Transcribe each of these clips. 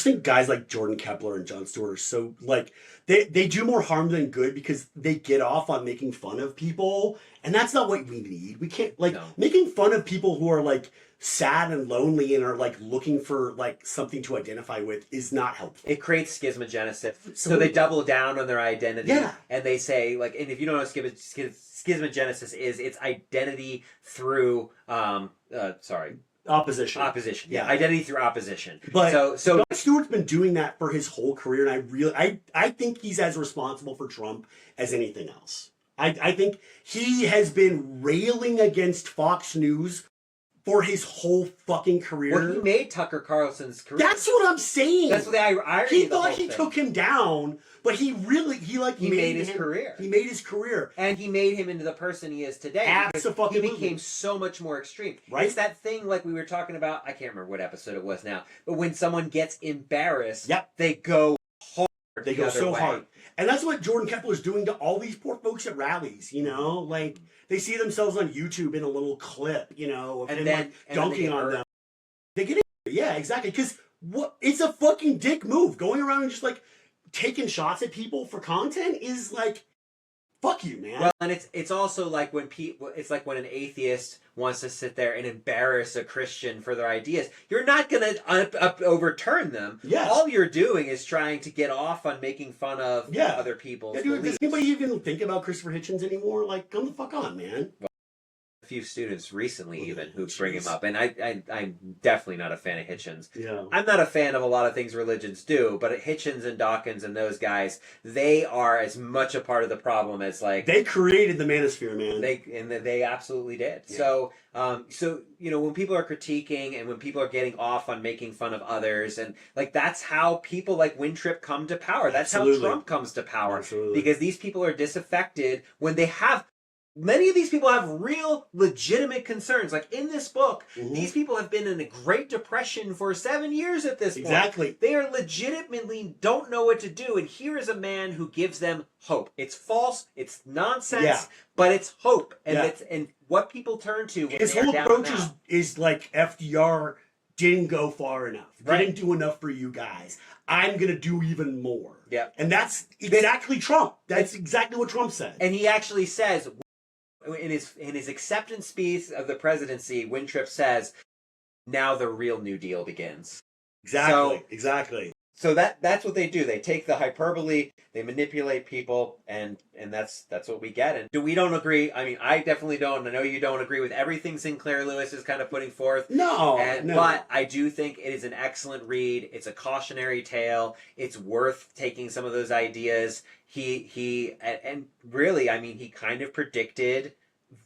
just think guys like Jordan Kepler and Jon Stewart are so, like, they do more harm than good because they get off on making fun of people, and that's not what we need. We can't, like, making fun of people who are, like, sad and lonely and are, like, looking for, like, something to identify with is not helpful. It creates schismogenesis. So they double down on their identity, and they say, like, and if you don't know what schismogenesis is, it's identity through, Opposition. Yeah, identity through opposition. But so Jon Stewart's been doing that for his whole career, and I think he's as responsible for Trump as anything else. I think he has been railing against Fox News for his whole fucking career. Well, he made Tucker Carlson's career. That's what I'm saying. That's what I he thought he took him down, but he made his career. He made his career, and he made him into the person he is today. Absolutely, he became so much more extreme. Right? It's that thing like we were talking about. I can't remember what episode it was now, but when someone gets embarrassed, they go hard. They go so hard, and that's what Jordan Kepler is doing to all these poor folks at rallies. You know, like. They see themselves on YouTube in a little clip, you know, of him like dunking on them. They get it. Yeah, exactly. Because it's a fucking dick move. Going around and just like taking shots at people for content is like, fuck you, man. Well, and it's also like when it's like when an atheist wants to sit there and embarrass a Christian for their ideas. You're not going to overturn them. Yeah. All you're doing is trying to get off on making fun of other people's beliefs. Does anybody even think about Christopher Hitchens anymore? Like, come the fuck on, man. Well, a few students recently who bring him up, and I'm definitely not a fan of Hitchens. Yeah. I'm not a fan of a lot of things religions do, but Hitchens and Dawkins and those guys, they are as much a part of the problem as like they created the manosphere, man. They absolutely did. Yeah. So you know, when people are critiquing and when people are getting off on making fun of others, and like that's how people like Winthrop come to power. That's how Trump comes to power. Absolutely. Because these people are disaffected when they have. Many of these people have real, legitimate concerns. Like in this book, these people have been in a Great Depression for 7 years at this point. Exactly. They are legitimately don't know what to do, and here is a man who gives them hope. It's false, it's nonsense, but it's hope, and and what people turn to. When his whole approach is like FDR didn't go far enough, didn't do enough for you guys. I'm gonna do even more. Yeah, and that's exactly Trump. That's exactly what Trump said. And he actually says. In his acceptance speech of the presidency, Winthrop says, "Now the real New Deal begins." Exactly. So that's what they do. They take the hyperbole, they manipulate people, and that's what we get. And we don't agree. I mean, I definitely don't. I know you don't agree with everything Sinclair Lewis is kind of putting forth. No. But I do think it is an excellent read. It's a cautionary tale. It's worth taking some of those ideas. He really, I mean, he kind of predicted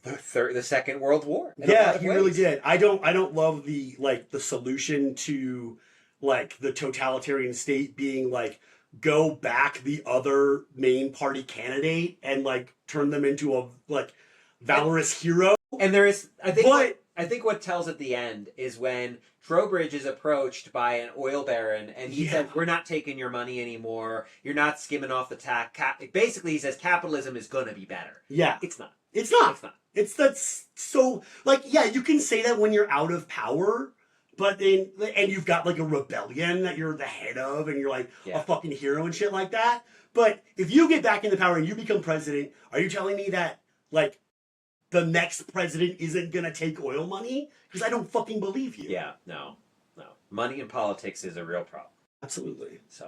the Second World War. Yeah, he really did. I don't love the solution to like the totalitarian state being like go back the other main party candidate and like turn them into a like valorous hero. And there is, I think what tells at the end is when Trowbridge is approached by an oil baron and he said, "We're not taking your money anymore. You're not skimming off the tax." Basically, he says capitalism is going to be better. Yeah, it's not. It's not. That's so like you can say that when you're out of power. But then, and you've got like a rebellion that you're the head of, and you're like a fucking hero and shit like that. But if you get back into power and you become president, are you telling me that like the next president isn't gonna take oil money? Because I don't fucking believe you. Yeah, no. Money in politics is a real problem. Absolutely. So.